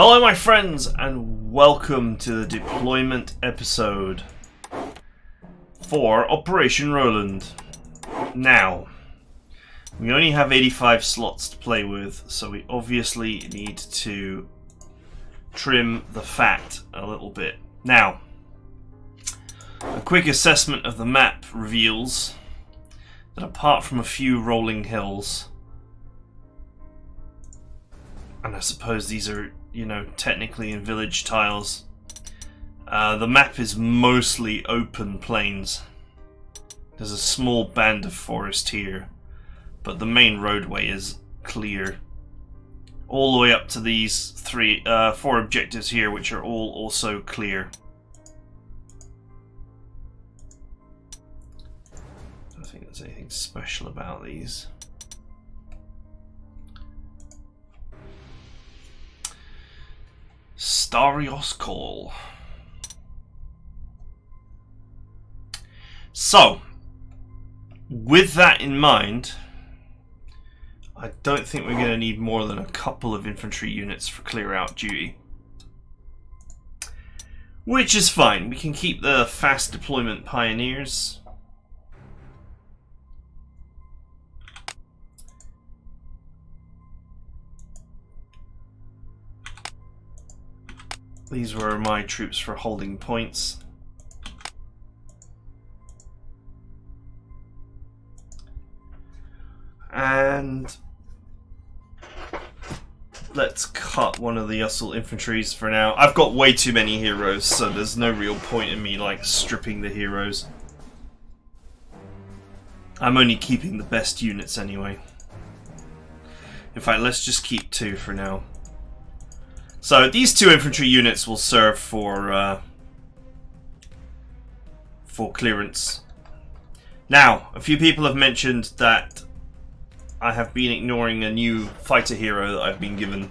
Hello my friends and welcome to the deployment episode for Operation Roland. Now, we only have 85 slots to play with, so we obviously need to trim the fat a little bit. Now, a quick assessment of the map reveals that apart from a few rolling hills, and I suppose these are, technically in village tiles, the map is mostly open plains. There's a small band of forest here, but the main roadway is clear. All the way up to these four objectives here, which are all also clear. I don't think there's anything special about these. Starios Call. So, with that in mind, I don't think we're going to need more than a couple of infantry units for clear out duty. Which is fine. We can keep the fast deployment pioneers. These were my troops for holding points. And let's cut one of the Ussel infantries for now. I've got way too many heroes, so there's no real point in me stripping the heroes. I'm only keeping the best units anyway. In fact, let's just keep two for now. So these two infantry units will serve for clearance. Now, a few people have mentioned that I have been ignoring a new fighter hero that I've been given.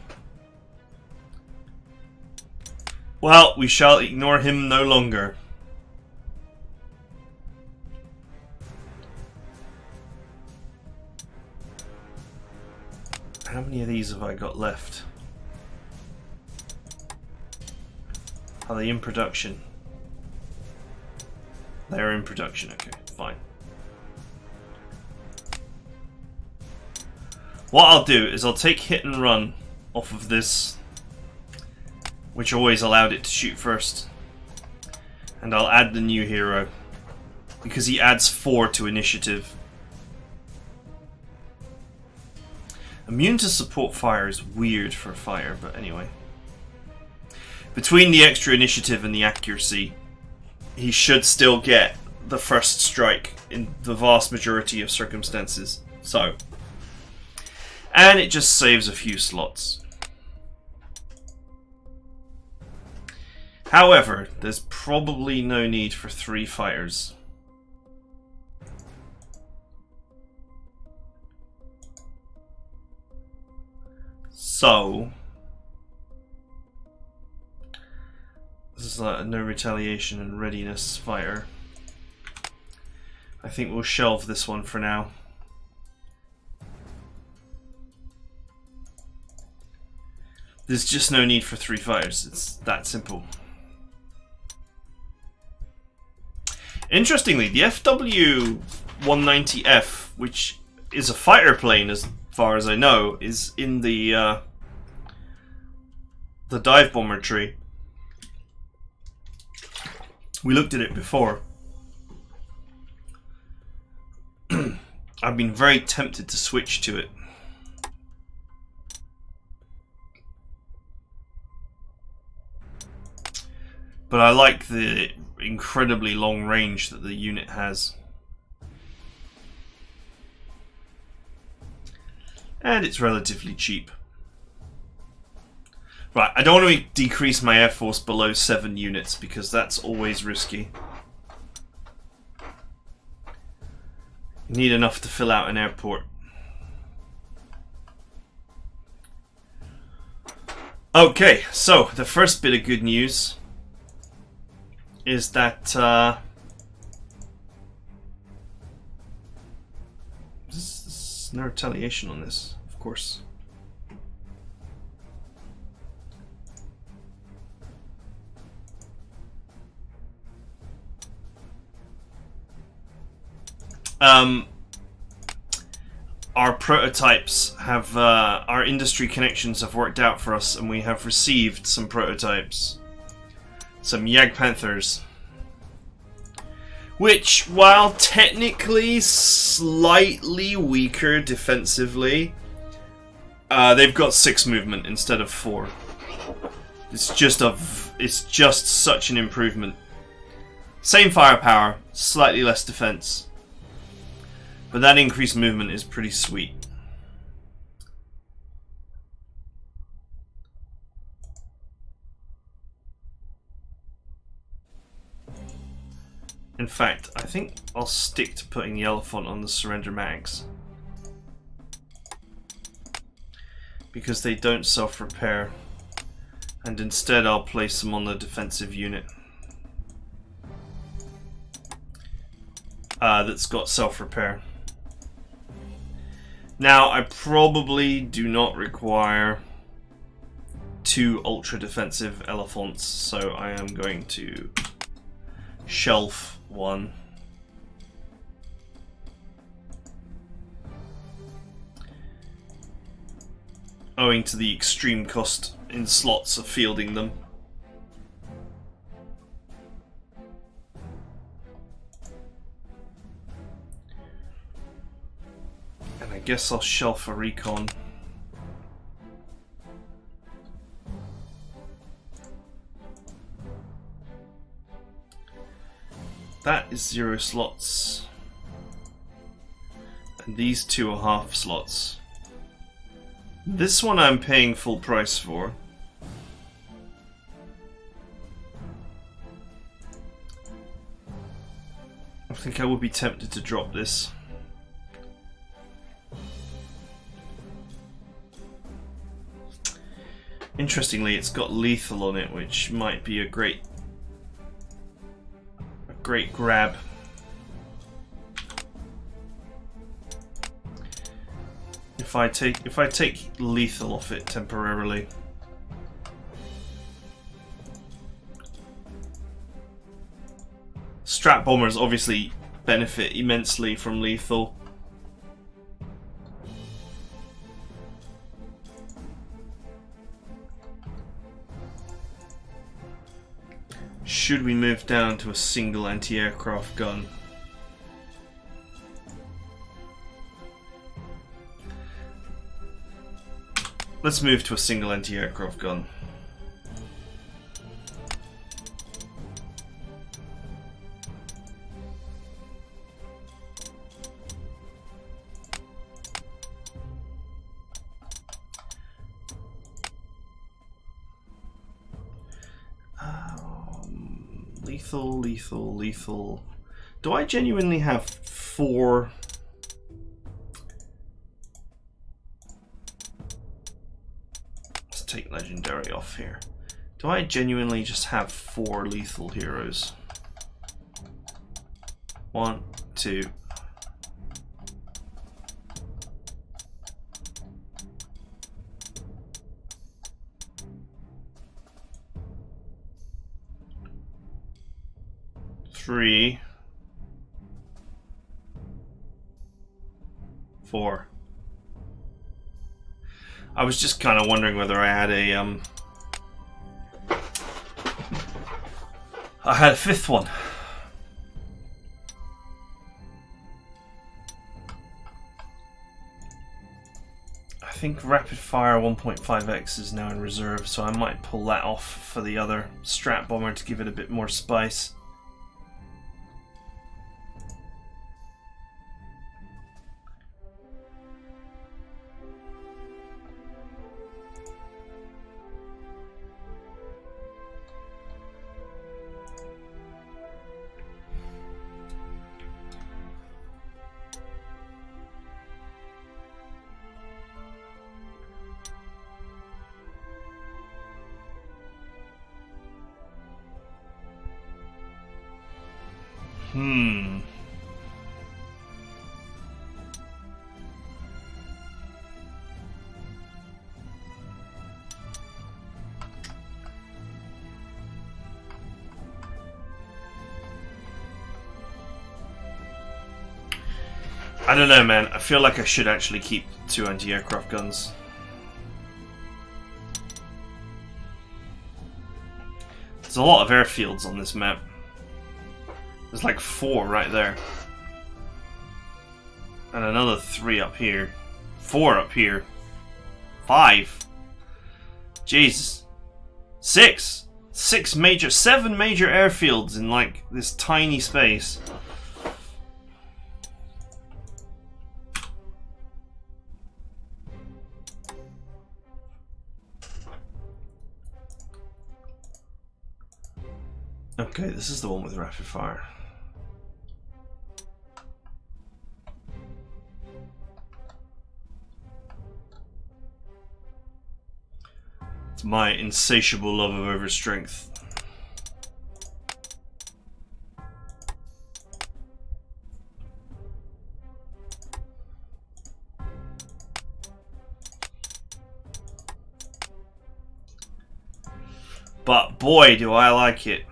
Well, we shall ignore him no longer. How many of these have I got left? Are they in production? They're in production, okay, fine. What I'll do is I'll take hit and run off of this, which always allowed it to shoot first, and I'll add the new hero, because he adds 4 to initiative. Immune to support fire is weird for fire, but anyway. Between the extra initiative and the accuracy, he should still get the first strike in the vast majority of circumstances. So, and it just saves a few slots. However, there's probably no need for 3 fighters. So, this is a no retaliation and readiness fighter. I think we'll shelve this one for now. There's just no need for 3 fighters. It's that simple. Interestingly, the FW-190F, which is a fighter plane as far as I know, is in the dive bomber tree. We looked at it before. I've been very tempted to switch to it. But I like the incredibly long range that the unit has. And it's relatively cheap. Right, I don't want to decrease my air force below 7 units because that's always risky. You need enough to fill out an airport. Okay, so the first bit of good news is that there's no retaliation on this, of course. our prototypes have, our industry connections have worked out for us, and we have received some prototypes. Some Jagdpanthers. Which, while technically slightly weaker defensively, they've got 6 movement instead of 4. It's just such an improvement. Same firepower, slightly less defense. But that increased movement is pretty sweet. In fact, I think I'll stick to putting the elephant on the surrender mags. Because they don't self-repair. And instead I'll place them on the defensive unit. That's got self-repair. Now, I probably do not require 2 ultra defensive elephants, so I am going to shelf 1. Owing to the extreme cost in slots of fielding them. And I guess I'll shelf a recon. That is 0 slots. And these 2 are half slots. This one I'm paying full price for. I think I would be tempted to drop this. Interestingly, it's got lethal on it, which might be a great grab. If I take lethal off it temporarily. Strat bombers obviously benefit immensely from lethal. Should we move down to a single anti-aircraft gun? Let's move to a single anti-aircraft gun. Lethal. Do I genuinely have 4? Let's take legendary off here. Do I genuinely just have 4 lethal heroes? 1, 2. Three, 4. I was just kind of wondering whether I had a I had a 5th one. I think rapid fire 1.5x is now in reserve, so I might pull that off for the other strat bomber to give it a bit more spice. I don't know, man. I feel like I should actually keep 2 anti-aircraft guns. There's a lot of airfields on this map. There's like 4 right there. And another 3 up here. 4 up here. 5. Jesus. 6. 7 major airfields in like this tiny space. Okay, this is the one with rapid fire. It's my insatiable love of overstrength. But boy, do I like it.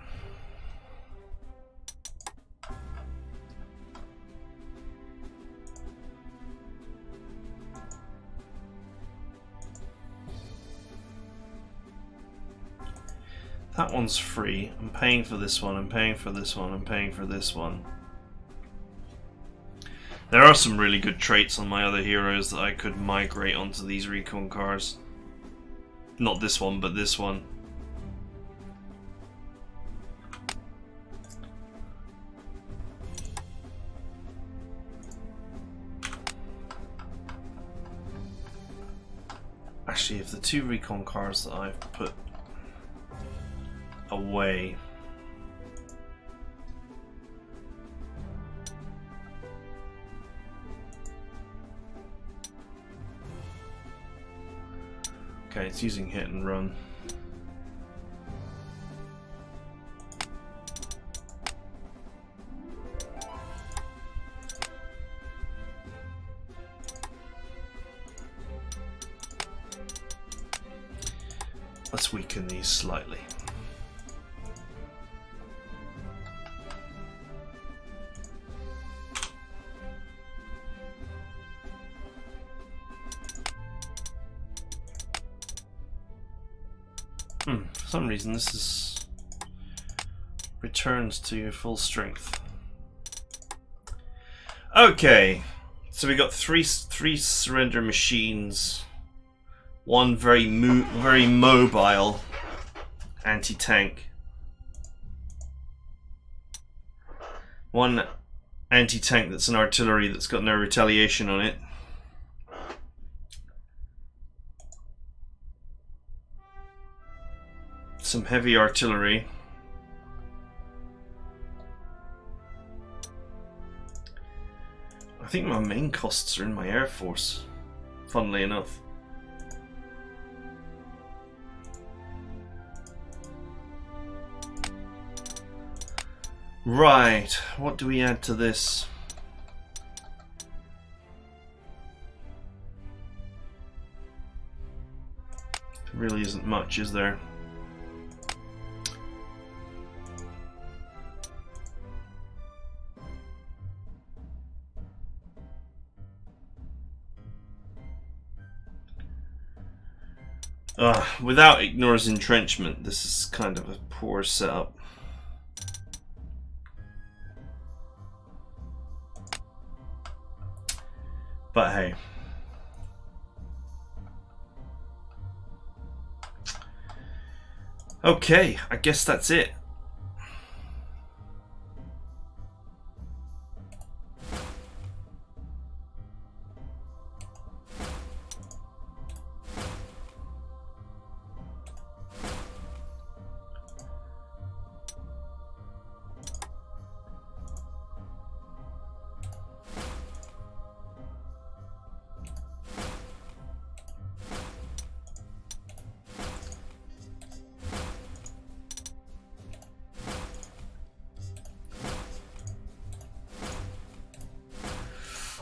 That one's free. I'm paying for this one, I'm paying for this one, I'm paying for this one. There are some really good traits on my other heroes that I could migrate onto these recon cars. Not this one, but this one. Actually, if the 2 recon cars that I've put away. Okay, it's using hit and run. Let's weaken these slightly. For some reason this is returned to your full strength. Okay, so we got three surrender machines, one very mobile anti-tank, one anti-tank that's an artillery that's got no retaliation on it. Some heavy artillery. I think my main costs are in my air force, funnily enough. Right, what do we add to this? There really isn't much, is there? Without ignores entrenchment, this is kind of a poor setup. But hey. Okay, I guess that's it.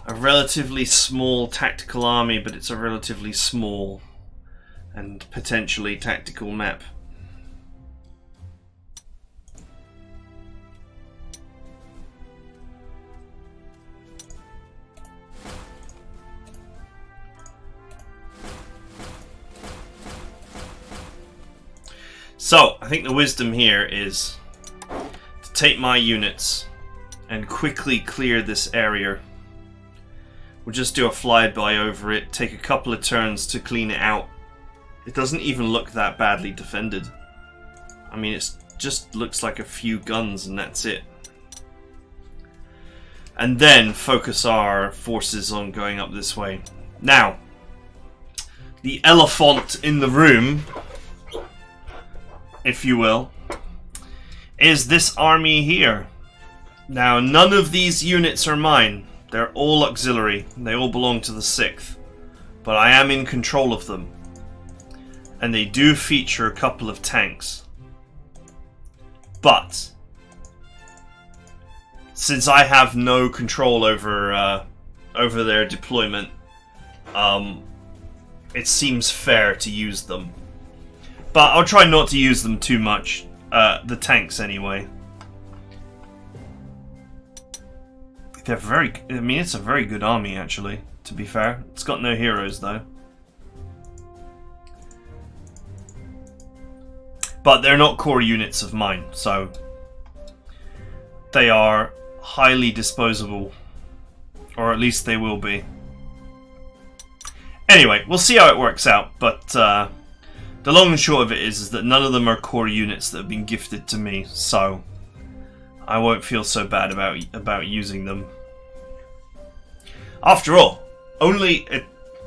A relatively small tactical army, but it's a relatively small and potentially tactical map. So, I think the wisdom here is to take my units and quickly clear this area. We'll just do a flyby over it, take a couple of turns to clean it out. It doesn't even look that badly defended. I mean, it just looks like a few guns and that's it. And then focus our forces on going up this way. Now, the elephant in the room, if you will, is this army here. Now, none of these units are mine. They're all auxiliary. They all belong to the 6th. But I am in control of them. And they do feature a couple of tanks. But since I have no control over their deployment, it seems fair to use them. But I'll try not to use them too much. The tanks, anyway. They're very... I mean, it's a very good army, actually, to be fair. It's got no heroes, though. But they're not core units of mine, so... they are highly disposable. Or at least they will be. Anyway, we'll see how it works out, but... the long and short of it is that none of them are core units that have been gifted to me, so... I won't feel so bad about using them. After all, I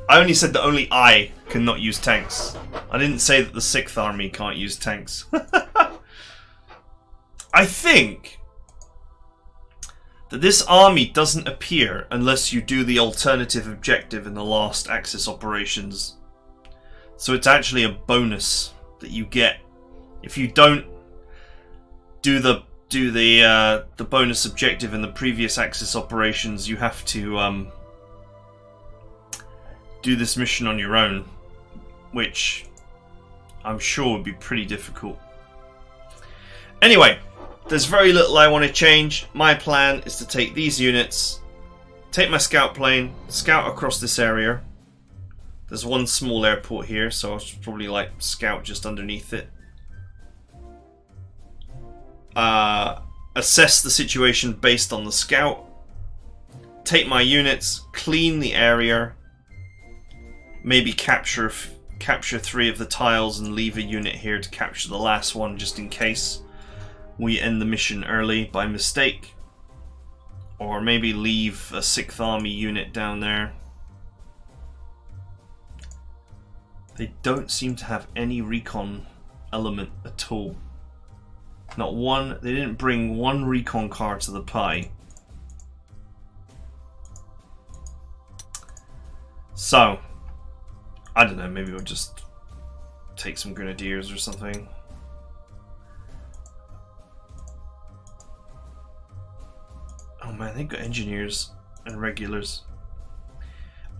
only said that only I cannot use tanks. I didn't say that the 6th army can't use tanks. I think that this army doesn't appear unless you do the alternative objective in the last Axis operations. So it's actually a bonus that you get if you don't do the bonus objective in the previous Axis operations. You have to do this mission on your own, which I'm sure would be pretty difficult. Anyway, there's very little I want to change. My plan is to take these units, take my scout plane, scout across this area. There's one small airport here, so I'll probably like scout just underneath it. Assess the situation based on the scout. Take my units, clean the area. Maybe capture 3 of the tiles and leave a unit here to capture the last one just in case we end the mission early by mistake. Or maybe leave a 6th army unit down there. They don't seem to have any recon element at all. Not one. They didn't bring one recon car to the pie. So, I don't know, maybe we'll just take some grenadiers or something. Oh man, they've got engineers and regulars.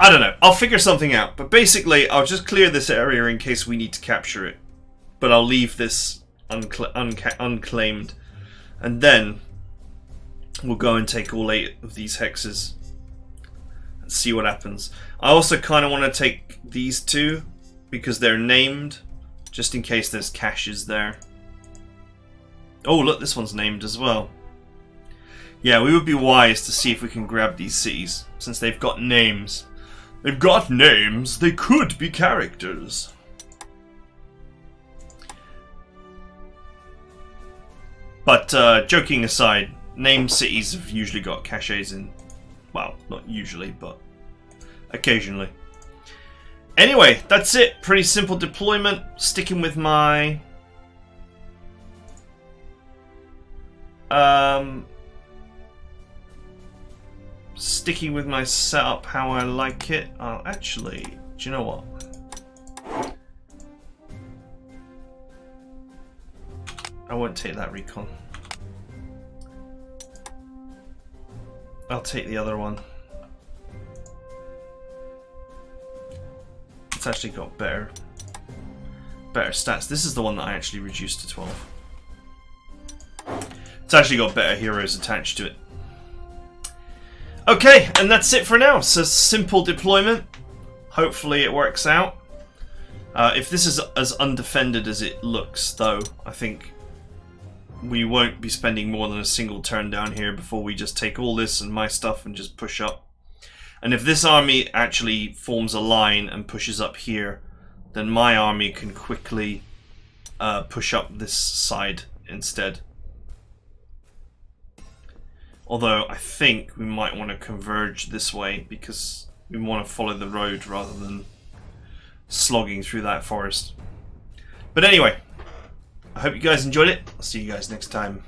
I don't know, I'll figure something out. But basically, I'll just clear this area in case we need to capture it. But I'll leave this unclaimed. And then we'll go and take all 8 of these hexes. And see what happens. I also kind of want to take these 2 because they're named, just in case there's caches there. Oh look, this one's named as well. Yeah, we would be wise to see if we can grab these cities, since they've got names. They've got names, they could be characters. But joking aside, named cities have usually got caches in. Well, not usually, but occasionally. Anyway, that's it. Pretty simple deployment. Sticking with my... sticking with my setup how I like it. Actually, do you know what? I won't take that recon. I'll take the other one. It's actually got better stats. This is the one that I actually reduced to 12. It's actually got better heroes attached to it. Okay, and that's it for now. So simple deployment. Hopefully it works out. If this is as undefended as it looks, though, I think we won't be spending more than a single turn down here before we just take all this and my stuff and just push up. And if this army actually forms a line and pushes up here, then my army can quickly push up this side instead. Although I think we might want to converge this way because we want to follow the road rather than slogging through that forest. But anyway, I hope you guys enjoyed it. I'll see you guys next time.